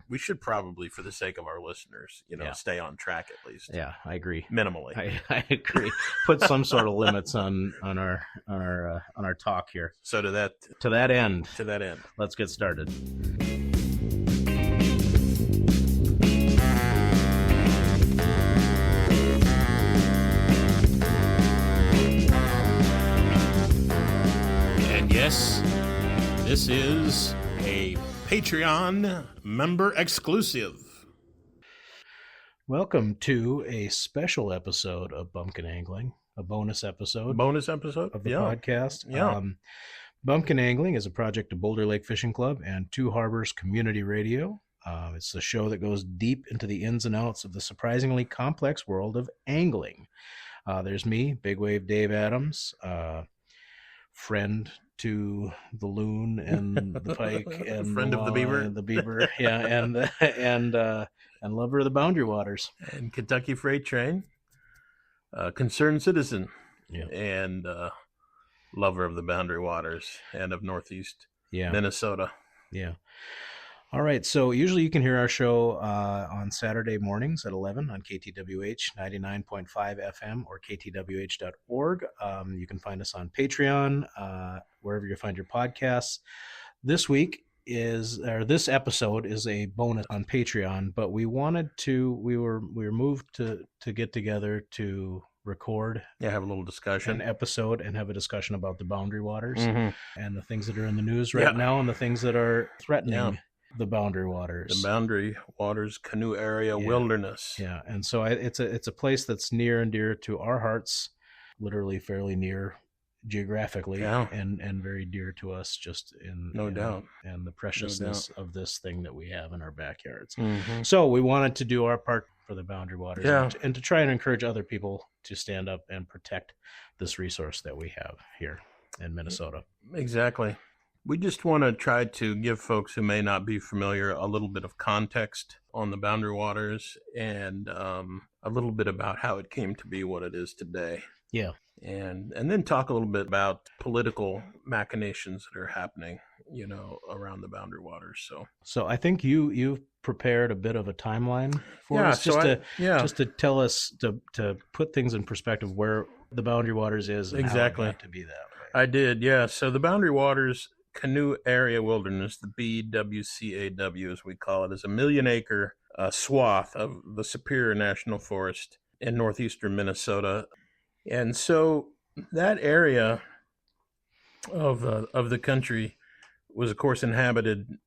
We should probably, for the sake of our listeners, stay on track at least. Yeah, I agree. Minimally. I agree. Put some sort of limits on our talk here. So to that end, let's get started. And yes, this is a Patreon member exclusive. Welcome to a special episode of Bumpkin Angling, a bonus episode of the podcast. Yeah. Bumpkin Angling is a project of Boulder Lake Fishing Club and Two Harbors Community Radio. It's the show that goes deep into the ins and outs of the surprisingly complex world of angling. There's me, Big Wave Dave Adams, friend to the loon and the pike and friend of the beaver, and lover of the boundary waters and Kentucky Freight Train, concerned citizen, and lover of the boundary waters and of Northeast Minnesota. Yeah. All right. So usually you can hear our show on Saturday mornings at 11 on KTWH 99.5 FM or ktwh.org. You can find us on Patreon, wherever you find your podcasts. This episode is a bonus on Patreon, but we were moved to get together to record, have a little discussion, an episode, and have a discussion about the boundary waters and the things that are in the news right now and the things that are threatening the boundary waters. The boundary waters, Canoe area, wilderness. Yeah, and so it's a place that's near and dear to our hearts, literally fairly near geographically, and very dear to us just in doubt. And the preciousness of this thing that we have in our backyards. Mm-hmm. So we wanted to do our part for the boundary waters and to try and encourage other people to stand up and protect this resource that we have here in Minnesota. Exactly. We just want to try to give folks who may not be familiar a little bit of context on the boundary waters and a little bit about how it came to be what it is today. Yeah. And then talk a little bit about political machinations that are happening, around the boundary waters. So I think you've prepared a bit of a timeline for us, just to tell us to put things in perspective where the boundary waters is and exactly how it got to be that way. I did, yeah. So the boundary waters Canoe area wilderness, the BWCAW as we call it, is a 1 million acre swath of the Superior National Forest in northeastern Minnesota. And so that area of the country was, of course, inhabited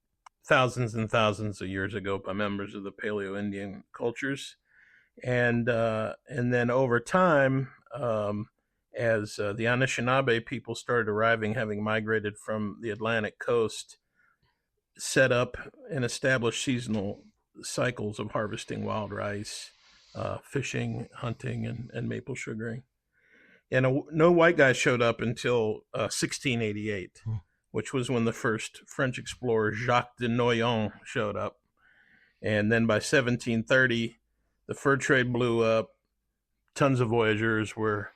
thousands and thousands of years ago by members of the Paleo-Indian cultures. And then over time, as the Anishinaabe people started arriving, having migrated from the Atlantic coast, set up and established seasonal cycles of harvesting wild rice, fishing, hunting, and maple sugaring. And no white guy showed up until 1688, which was when the first French explorer Jacques de Noyon showed up. And then by 1730, the fur trade blew up. Tons of voyageurs were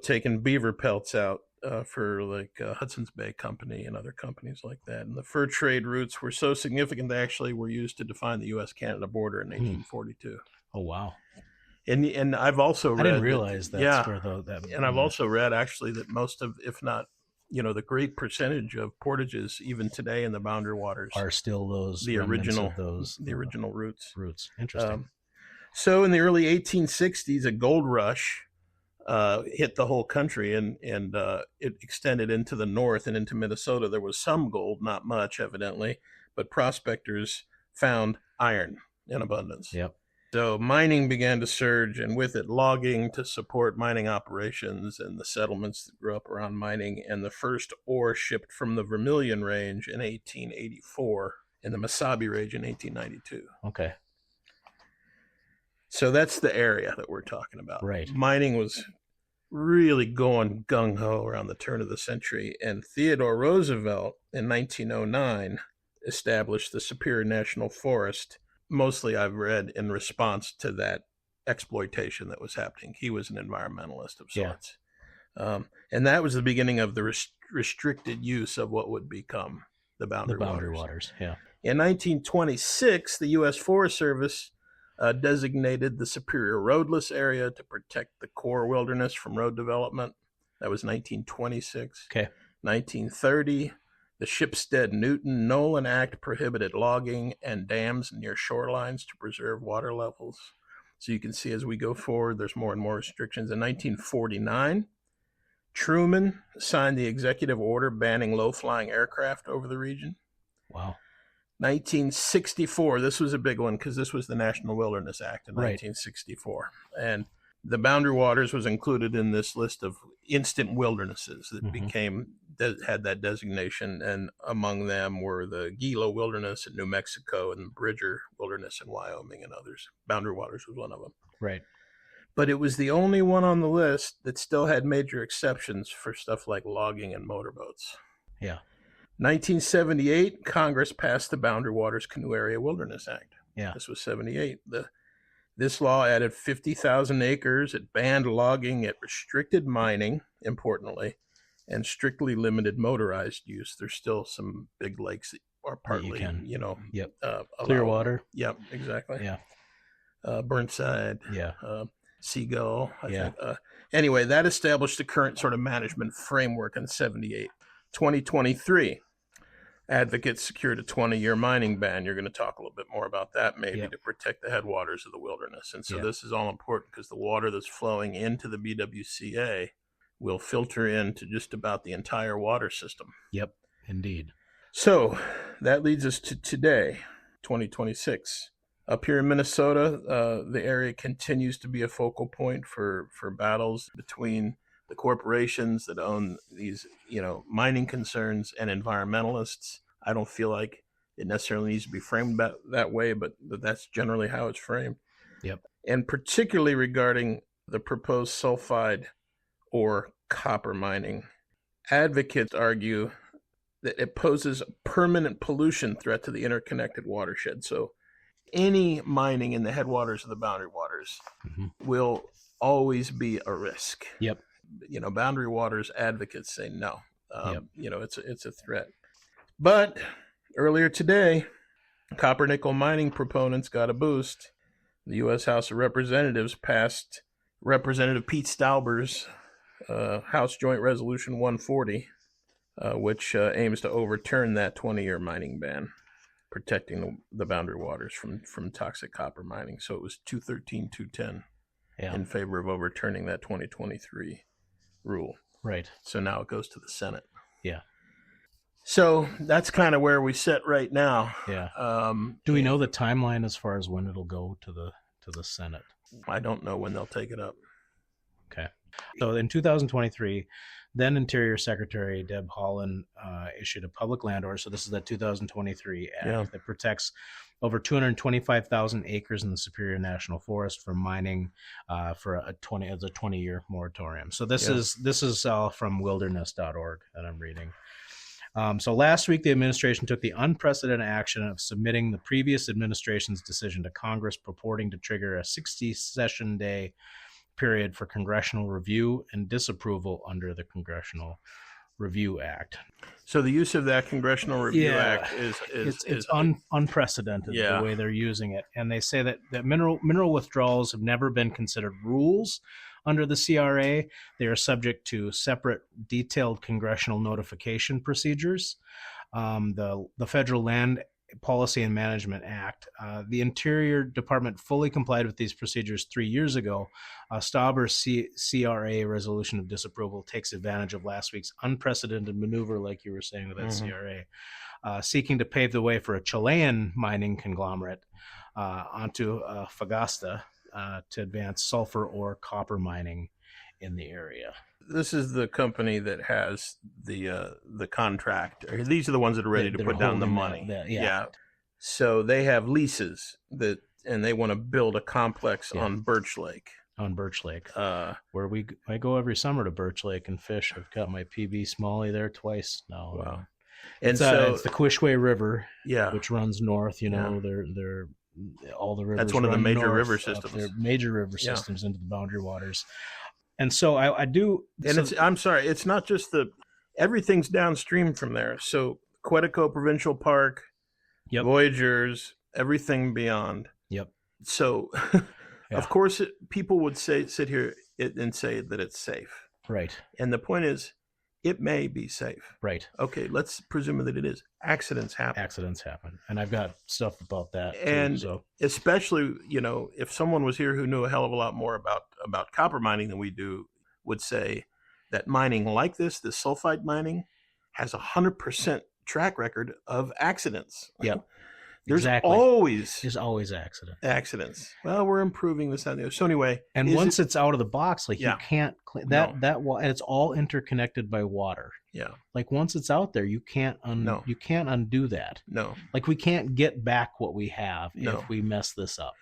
taking beaver pelts out for Hudson's Bay Company and other companies like that. And the fur trade routes were so significant they actually were used to define the U.S.-Canada border in 1842. Oh, wow. And I've also read... I didn't realize that's where that... And I've also read, actually, that most of, if not, the great percentage of portages, even today in the boundary waters... are still the original routes. Interesting. So in the early 1860s, a gold rush hit the whole country, and it extended into the north and into Minnesota. There was some gold, not much, evidently, but prospectors found iron in abundance. Yep. So mining began to surge, and with it, logging to support mining operations and the settlements that grew up around mining. And the first ore shipped from the Vermilion Range in 1884 and the Mesabi Range in 1892. Okay. So that's the area that we're talking about. Right. Mining was really going gung-ho around the turn of the century, and Theodore Roosevelt in 1909 established the Superior National Forest. Mostly, I've read, in response to that exploitation that was happening. He was an environmentalist of sorts. And that was the beginning of the restricted use of what would become the boundary waters. Yeah. In 1926, the U.S. Forest Service designated the Superior Roadless area to protect the core wilderness from road development. That was 1926. Okay. 1930, the Shipstead-Newton-Nolan Act prohibited logging and dams near shorelines to preserve water levels. So you can see as we go forward, there's more and more restrictions. In 1949, Truman signed the executive order banning low-flying aircraft over the region. Wow. 1964, this was a big one because this was the National Wilderness Act in 1964. And the Boundary Waters was included in this list of instant wildernesses that had that designation. And among them were the Gila Wilderness in New Mexico and the Bridger Wilderness in Wyoming and others. Boundary Waters was one of them. Right. But it was the only one on the list that still had major exceptions for stuff like logging and motorboats. Yeah. 1978, Congress passed the Boundary Waters Canoe Area Wilderness Act. Yeah. This was 78. This law added 50,000 acres. It banned logging. It restricted mining, importantly, and strictly limited motorized use. There's still some big lakes that are partly, Yep. Clearwater. Yep, exactly. Yeah. Burnside. Yeah. Seagull. I think. Anyway, that established the current sort of management framework in 78. 2023, advocates secured a 20-year mining ban. You're going to talk a little bit more about that maybe to protect the headwaters of the wilderness. And so this is all important because the water that's flowing into the BWCA will filter into just about the entire water system. Yep, indeed. So that leads us to today, 2026. Up here in Minnesota, the area continues to be a focal point for battles between the corporations that own these, mining concerns and environmentalists. I don't feel like it necessarily needs to be framed that way, but that's generally how it's framed. Yep. And particularly regarding the proposed sulfide or copper mining, advocates argue that it poses a permanent pollution threat to the interconnected watershed. So any mining in the headwaters of the Boundary Waters will always be a risk. Yep. Boundary Waters advocates say no. It's a threat. But earlier today, copper nickel mining proponents got a boost. The U.S. House of Representatives passed Representative Pete Stauber's House Joint Resolution 140, which aims to overturn that 20-year mining ban, protecting the Boundary Waters from toxic copper mining. So it was 213-210 in favor of overturning that 2023 rule. Right. So now it goes to the Senate. Yeah. So that's kind of where we sit right now. Yeah. Do we know the timeline as far as when it'll go to the Senate? I don't know when they'll take it up. Okay. So in 2023, then Interior Secretary Deb Haaland issued a public land order. So this is the 2023 act that protects over 225,000 acres in the Superior National Forest from mining for a 20-year moratorium. So this is from wilderness.org that I'm reading. So last week, the administration took the unprecedented action of submitting the previous administration's decision to Congress purporting to trigger a 60-session-day period for congressional review and disapproval under the Congressional Review Act. So the use of that Congressional Review Act is unprecedented the way they're using it. And they say that mineral withdrawals have never been considered rules under the CRA. They are subject to separate detailed congressional notification procedures. The Federal Land Policy and Management Act. The Interior Department fully complied with these procedures 3 years ago. Stauber's CRA resolution of disapproval takes advantage of last week's unprecedented maneuver, like you were saying with that CRA, seeking to pave the way for a Chilean mining conglomerate onto Fagasta to advance sulfur or copper mining in the area. This is the company that has the contract. These are the ones that are ready to put down the money. So they have leases and they want to build a complex on Birch Lake. Where I go every summer to Birch Lake and fish. I've got my PB Smalley there twice now. Wow. And so it's the Quishway River, which runs north. They're all the rivers. That's one of the major river systems. They're major river systems into the Boundary Waters. And so I do. And I'm sorry, it's not just everything's downstream from there. So Quetico Provincial Park, Yep. Voyagers, everything beyond. Yep. So, Yeah. of course, people would sit here and say that it's safe. Right. And the point is, it may be safe. Right. Okay, let's presume that it is. Accidents happen. And I've got stuff about that And too. So especially, if someone was here who knew a hell of a lot more about copper mining than we do, would say that mining like this sulfide mining, has 100% track record of accidents. Yep. There's exactly. always accidents. Well, we're improving this and the other. So anyway, and once it's out of the box, like you can't clean that. And it's all interconnected by water. Yeah. Like once it's out there, you can't undo that. No. Like we can't get back what we have if we mess this up.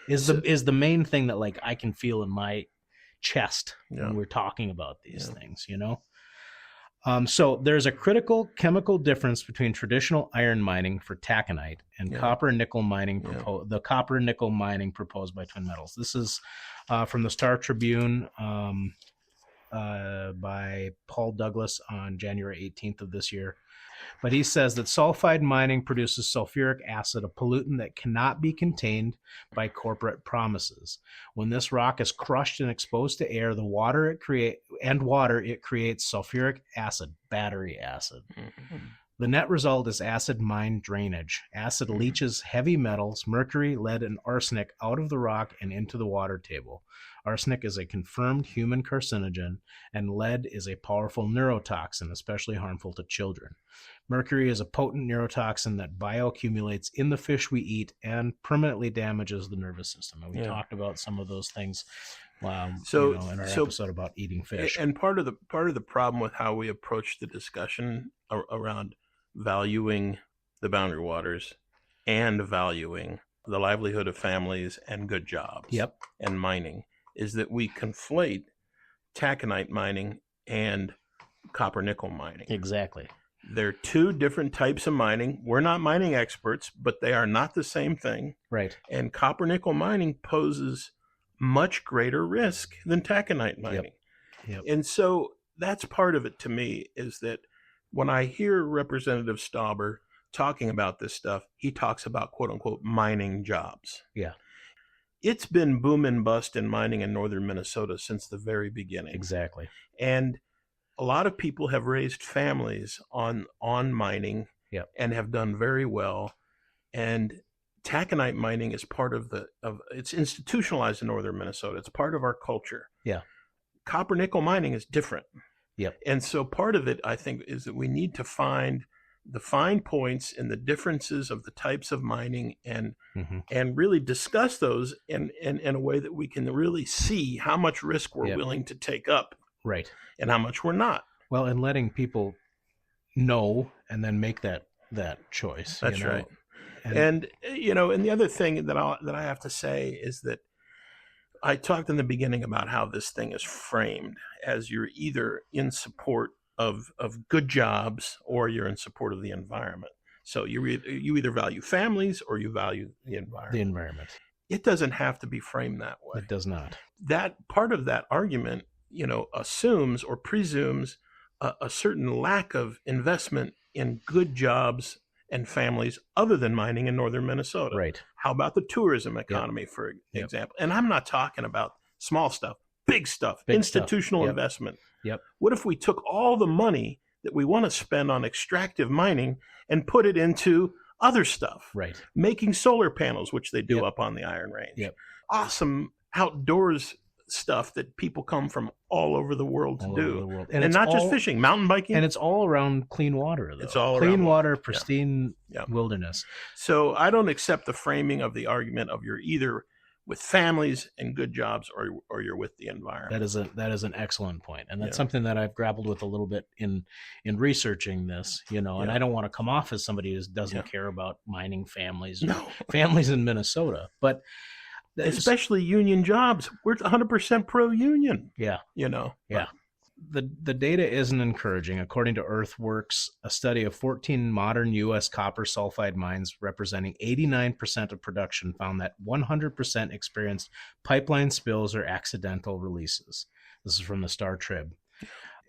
Is the main thing that like I can feel in my chest when we're talking about these things, So there's a critical chemical difference between traditional iron mining for taconite and copper nickel mining. The copper nickel mining proposed by Twin Metals. This is from the Star Tribune by Paul Douglas on January 18th of this year. But he says that sulfide mining produces sulfuric acid, a pollutant that cannot be contained by corporate promises. When this rock is crushed and exposed to air, it creates sulfuric acid, battery acid. Mm-hmm. The net result is acid mine drainage. Acid leaches heavy metals, mercury, lead, and arsenic out of the rock and into the water table. Arsenic is a confirmed human carcinogen, and lead is a powerful neurotoxin, especially harmful to children. Mercury is a potent neurotoxin that bioaccumulates in the fish we eat and permanently damages the nervous system. And we talked about some of those things in our episode about eating fish. And part of the problem with how we approach the discussion around valuing the boundary waters and valuing the livelihood of families and good jobs and mining is that we conflate taconite mining and copper nickel mining. Exactly. They're two different types of mining. We're not mining experts, but they are not the same thing. Right. And copper nickel mining poses much greater risk than taconite mining. Yep. And so that's part of it to me, is that when I hear Representative Stauber talking about this stuff, he talks about quote unquote mining jobs. Yeah. It's been boom and bust in mining in northern Minnesota since the very beginning. Exactly. And a lot of people have raised families on mining and have done very well. And taconite mining is part of it's institutionalized in northern Minnesota. It's part of our culture. Yeah. Copper nickel mining is different. Yep. And so part of it, I think, is that we need to find the fine points and the differences of the types of mining and really discuss those in a way that we can really see how much risk we're willing to take up. Right. And how much we're not. Well, and letting people know and then make that choice. That's right. And the other thing that I have to say is that I talked in the beginning about how this thing is framed as you're either in support of good jobs or you're in support of the environment. So you either value families or you value the environment. It doesn't have to be framed that way. It does not. That part of that argument, assumes or presumes a certain lack of investment in good jobs and families other than mining in northern Minnesota. Right. How about the tourism economy, for example? And I'm not talking about small stuff, big stuff, institutional investment. Yep. What if we took all the money that we want to spend on extractive mining and put it into other stuff? Right. Making solar panels, which they do up on the Iron Range. Yep. Awesome outdoors stuff that people come from all over the world to do. And not just fishing, mountain biking. And it's all around clean water, though. It's all clean around water, pristine wilderness. So I don't accept the framing of the argument of you're either with families and good jobs or you're with the environment. That is an excellent point. And that's something that I've grappled with a little bit in researching this, and I don't want to come off as somebody who doesn't care about mining families families in Minnesota, but especially union jobs. We're 100% pro-union. Yeah. Yeah. The data isn't encouraging. According to Earthworks, a study of 14 modern U.S. copper sulfide mines representing 89% of production found that 100% experienced pipeline spills or accidental releases. This is from the Star Trib.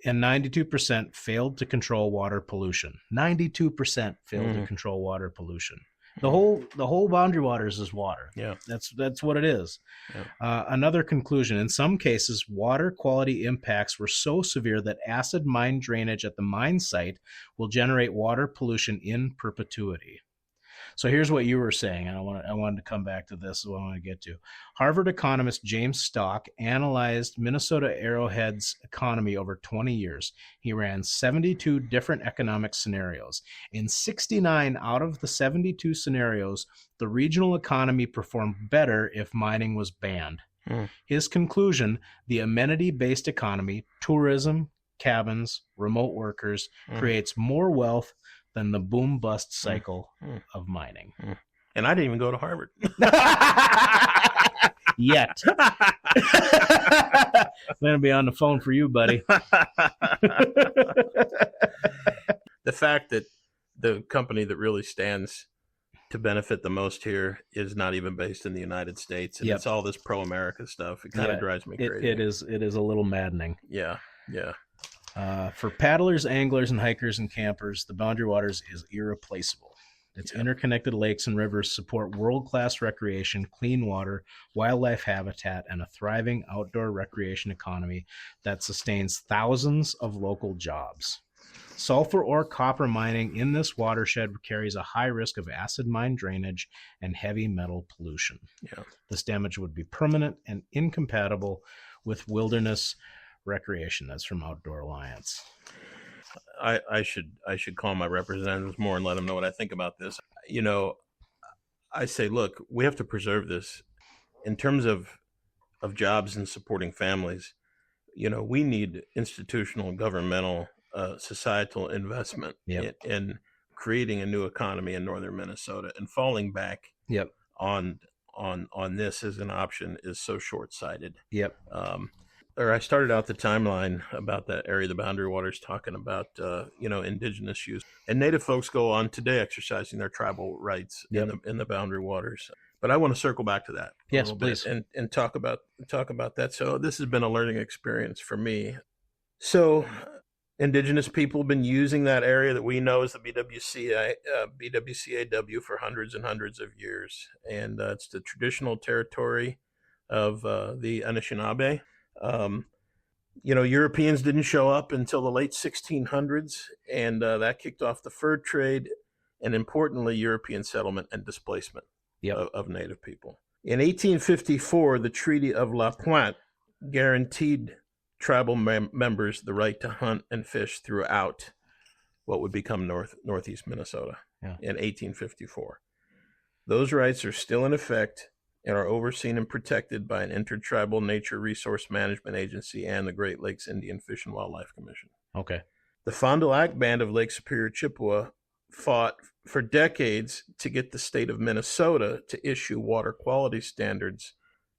And 92% failed to control water pollution. 92% failed to control water pollution. The whole boundary waters is water. Yeah. That's what it is. Yeah. Another conclusion: in some cases, water quality impacts were so severe that acid mine drainage at the mine site will generate water pollution in perpetuity. So here's what you were saying, and I wanted to come back to this. Is what I want to get to. Harvard economist James Stock analyzed Minnesota Arrowhead's economy over 20 years. He ran 72 different economic scenarios. In 69 out of the 72 scenarios, the regional economy performed better if mining was banned. His conclusion: the amenity-based economy, tourism, cabins, remote workers, creates more wealth than the boom-bust cycle of mining. And I didn't even go to Harvard. Yet. I'm going to be on the phone for you, buddy. The fact that the company that really stands to benefit the most here is not even based in the United States. And it's all this pro-America stuff. It kind of drives me crazy. It is a little maddening. Yeah, yeah. For paddlers, anglers, and hikers and campers, the Boundary Waters is irreplaceable. Its interconnected lakes and rivers support world-class recreation, clean water, wildlife habitat, and a thriving outdoor recreation economy that sustains thousands of local jobs. Sulfur or copper mining in this watershed carries a high risk of acid mine drainage and heavy metal pollution. Yeah. This damage would be permanent and incompatible with wilderness recreation. That's from Outdoor Alliance. I should call my representatives more and let them know what I think about this. You know, I say, look, we have to preserve this in terms of jobs and supporting families. You know, we need institutional, governmental, societal investment in creating a new economy in northern Minnesota, and falling back on this as an option is so short-sighted. I started out the timeline about that area, the Boundary Waters, talking about, indigenous use. And Native folks go on today exercising their tribal rights in the Boundary Waters. But I want to circle back to that a little please. bit and talk about that. So this has been a learning experience for me. So indigenous people have been using that area that we know as the BWCAW for hundreds and hundreds of years. And it's the traditional territory of the Anishinaabe. Europeans didn't show up until the late 1600s, and that kicked off the fur trade, and importantly, European settlement and displacement of Native people. In 1854, the Treaty of La Pointe guaranteed tribal members the right to hunt and fish throughout what would become northeast Minnesota in 1854. Those rights are still in effect and are overseen and protected by an intertribal nature resource management agency and the Great Lakes Indian Fish and Wildlife Commission. Okay. The Fond du Lac Band of Lake Superior Chippewa fought for decades to get the state of Minnesota to issue water quality standards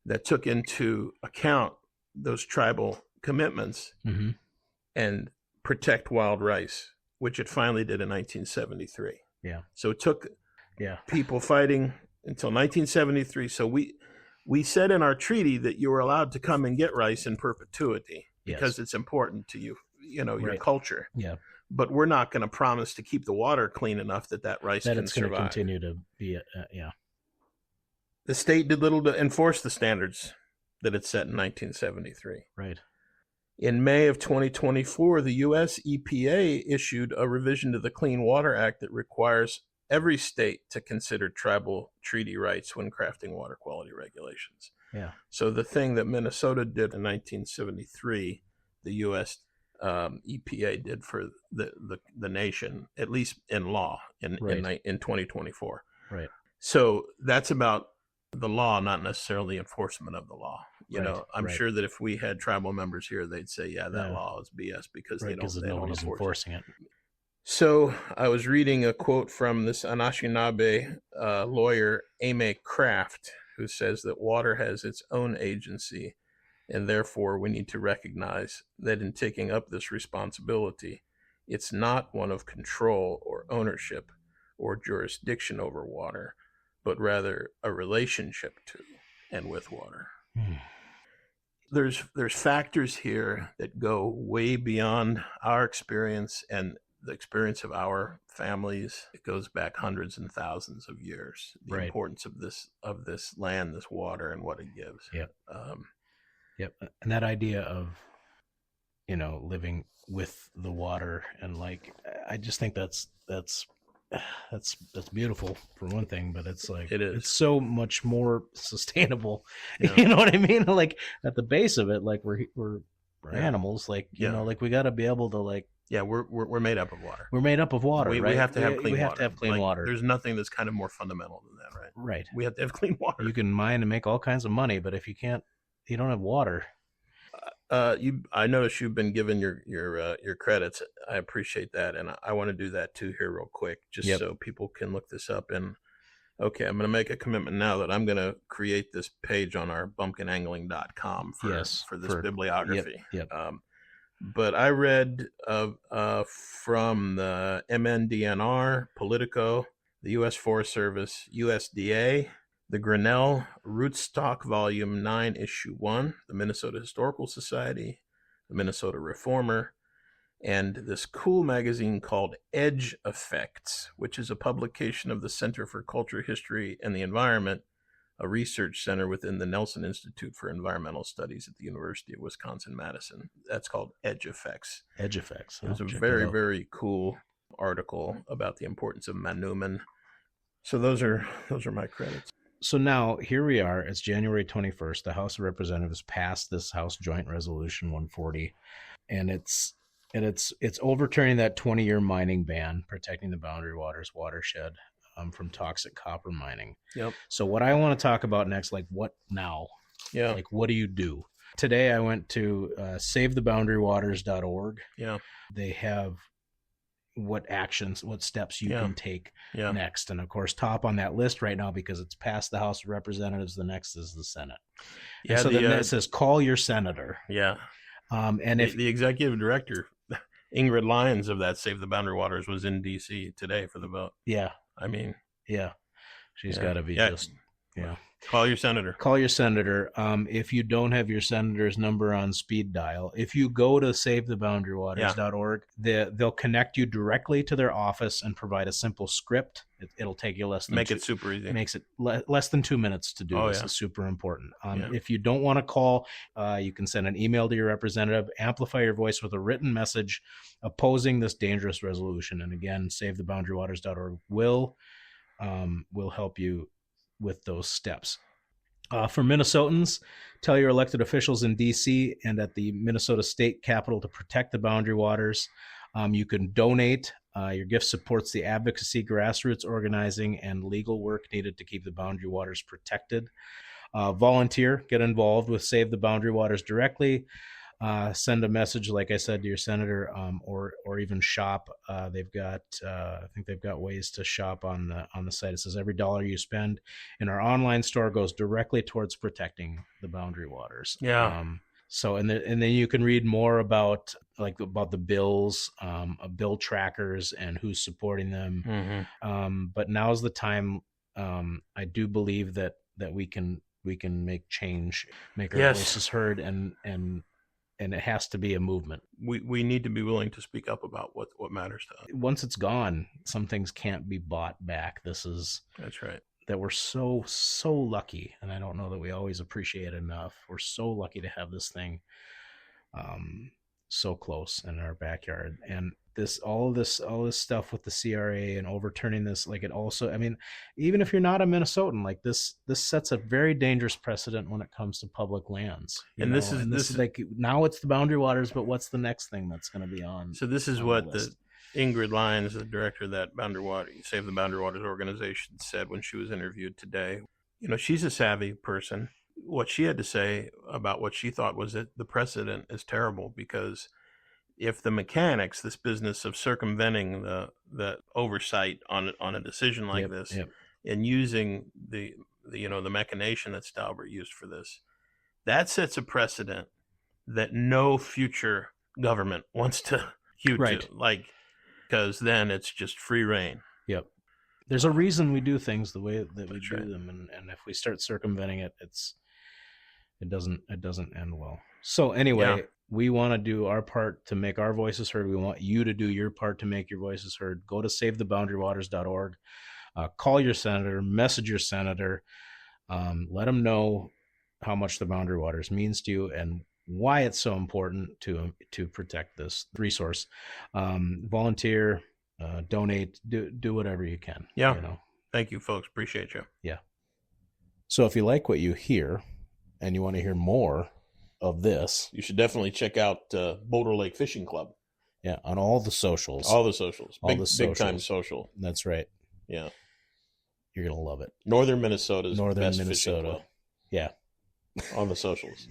that took into account those tribal commitments and protect wild rice, which it finally did in 1973. Yeah. So it took people fighting until 1973. So we said in our treaty that you were allowed to come and get rice in perpetuity because it's important to you, your culture. Yeah. But we're not going to promise to keep the water clean enough that rice can it's survive. Going to continue to be, The state did little to enforce the standards that it set in 1973. Right. In May of 2024, the U.S. EPA issued a revision to the Clean Water Act that requires every state to consider tribal treaty rights when crafting water quality regulations. Yeah. So the thing that Minnesota did in 1973, the U.S. EPA did for the nation, at least in law, in 2024. Right. So that's about the law, not necessarily enforcement of the law. I'm sure that if we had tribal members here, they'd say, that law is BS because they don't nobody's enforcing it. So I was reading a quote from this Anishinaabe lawyer, Ame Kraft, who says that water has its own agency, and therefore we need to recognize that in taking up this responsibility, it's not one of control or ownership or jurisdiction over water, but rather a relationship to and with water. There's factors here that go way beyond our experience and the experience of our families. It goes back hundreds and thousands of years. The Right. importance of this land, this water, and what it gives. Yep. Yep. And that idea of, living with the water, and like, I just think that's beautiful for one thing, but it's like, It is. it's so much more sustainable. Yeah. You know what I mean? Like at the base of it, like we're Yeah. animals, like, Yeah. like we got to be able to, like, Yeah, we're made up of water. we're made up of water, We right? have to have clean we water. have to have clean Like, water. There's nothing that's kind of more fundamental than that, right? Right. We have to have clean water. You can mine and make all kinds of money, but if you don't have water. I noticed you've been given your credits. I appreciate that, and I want to do that too here real quick, just Yep. so people can look this up. And okay, I'm going to make a commitment now that I'm going to create this page on our bumpkinangling.com for this bibliography. Yep. But I read from the MNDNR, Politico, the U.S. Forest Service, USDA, the Grinnell Rootstock Volume 9, Issue 1, the Minnesota Historical Society, the Minnesota Reformer, and this cool magazine called Edge Effects, which is a publication of the Center for Culture, History, and the Environment, a research center within the Nelson Institute for Environmental Studies at the University of Wisconsin-Madison. That's called Edge Effects. Edge Effects. It was a very, very cool article about the importance of Manoomin. So those are my credits. So now here we are. It's January 21st. The House of Representatives passed this House Joint Resolution 140, and it's overturning that 20-year mining ban, protecting the Boundary Waters watershed from toxic copper mining. Yep. So what I want to talk about next, like, what now? Yeah. Like, what do you do? Today I went to savetheboundarywaters.org. Yeah. They have what steps you can take next. And of course, top on that list right now, because it's passed the House of Representatives, the next is the Senate. Yeah. And so then it says, call your senator. Yeah. And if the executive director, Ingrid Lyons of that Save the Boundary Waters, was in D.C. today for the vote. Yeah. I mean, yeah, she's got to be just, Call your senator. Call your senator. If you don't have your senator's number on speed dial, if you go to savetheboundarywaters.org, they'll connect you directly to their office and provide a simple script. It'll take you less than it super easy. Makes it less than 2 minutes to do. This is super important. If you don't want to call, you can send an email to your representative, amplify your voice with a written message opposing this dangerous resolution. And again, savetheboundarywaters.org will help you with those steps. For Minnesotans, tell your elected officials in D.C. and at the Minnesota State Capitol to protect the boundary waters. You can donate. Your gift supports the advocacy, grassroots organizing, and legal work needed to keep the boundary waters protected. Volunteer, get involved with Save the Boundary Waters directly. Send a message, like I said, to your senator, or even shop. They've got, I think they've got ways to shop on the site. It says every dollar you spend in our online store goes directly towards protecting the boundary waters. Yeah. So and then you can read more about the bills, bill trackers, and who's supporting them. Mm-hmm. But now's the time. I do believe that we can make change, make our voices heard, and it has to be a movement. We need to be willing to speak up about what matters to us. Once it's gone, some things can't be bought back. That's right. That we're so lucky, and I don't know that we always appreciate it enough. We're so lucky to have this thing so close in our backyard. And all this stuff with the CRA and overturning this, like, it also, I mean, even if you're not a Minnesotan, like this sets a very dangerous precedent when it comes to public lands. This is like, now it's the boundary waters, but what's the next thing that's going to be on? So this is what the Ingrid Lyons, the director of that Save the Boundary Waters organization, said when she was interviewed today. She's a savvy person. What she had to say about what she thought was that the precedent is terrible, because if the mechanics, this business of circumventing the oversight on a decision like this, and using the machination that Stalbert used for this, that sets a precedent that no future government wants to hew to, because then it's just free reign. Yep. There's a reason we do things the way that we do them, and if we start circumventing it, it doesn't end well. So anyway, We want to do our part to make our voices heard. We want you to do your part to make your voices heard. Go to savetheboundarywaters.org. Call your senator, message your senator, let them know how much the Boundary Waters means to you and why it's so important to protect this resource. Volunteer, donate, do whatever you can. Yeah. You know? Thank you, folks. Appreciate you. Yeah. So if you like what you hear and you want to hear more of this, you should definitely check out Boulder Lake Fishing Club. Yeah, on all the socials. All the socials. Big time social. That's right. Yeah. You're going to love it. Northern Minnesota's Northern best Minnesota. fishing club. Yeah. On the socials.